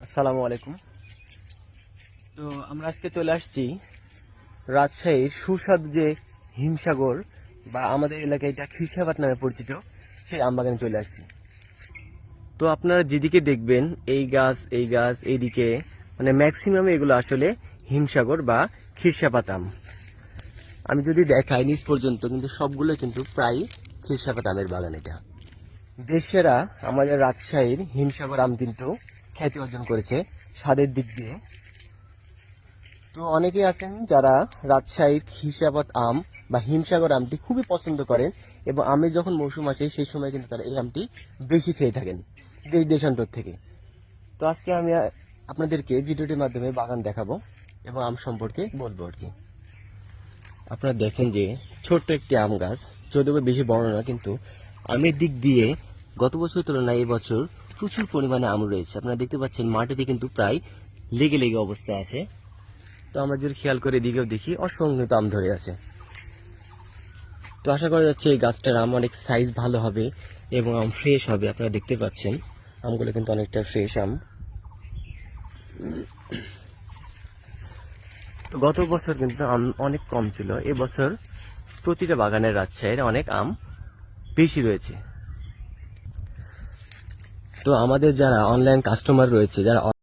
আসসালামু আলাইকুম। তো আমরা আজকে চলে আসছি রাজশাহীর সুস্বাদু যে হিমসাগর বা আমাদের এলাকায় এটা খিরসাবাদ নামে পরিচিত সেই আমবাগানে চলে আসছি। তো আপনারা যেদিকে দেখবেন এই গাছ এইদিকে মানে ম্যাক্সিমাম এগুলো আসলে হিমসাগর বা খিরসাপাত আম। আমি যদি দেখাই নিচ পর্যন্ত কিন্তু সবগুলো কিন্তু প্রায় খিরসাপাত আমের বাগান। এটা দেশেরা আমাদের রাজশাহীর হিমসাগর আম কিন্তু খ্যাতি অর্জন করেছে স্বাদের দিক দিয়ে। তো অনেকেই আছেন যারা রাজশাহীর খিরসাপাত আম বা হিমসাগর আমটি খুবই পছন্দ করেন এবং আমের যখন মৌসুম আসে সেই সময় কিন্তু তারা এই আমটি বেশি খেয়ে থাকেন দেশ দেশান্তর থেকে। তো আজকে আমি আপনাদেরকে ভিডিওটির মাধ্যমে বাগান দেখাবো এবং আম সম্পর্কে বলবো আর কি। আপনারা দেখেন যে ছোট্ট একটি আম গাছ, যদিও বেশি বড় না, কিন্তু আমের দিক দিয়ে গত বছরের তুলনায় এবছর প্রচুর পরিমাণে আম রয়েছে। আপনারা দেখতে পাচ্ছেন মাটিতে কিন্তু প্রায় লেগে লেগে অবস্থায় আছে। তো আমরা যদি খেয়াল করে দিকেও দেখি অসংখ্য আম ধরে আছে। তো আশা করা যাচ্ছে এই গাছটার আম অনেক সাইজ ভালো হবে এবং আম ফ্রেশ হবে। আপনারা দেখতে পাচ্ছেন আমগুলো কিন্তু অনেকটা ফ্রেশ আম। তো গত বছর কিন্তু আম অনেক কম ছিল, এবছর প্রতিটা বাগানের রাজশাহীর অনেক আম বেশি রয়েছে। তো আমাদের যারা অনলাইন কাস্টমার রয়েছে, যারা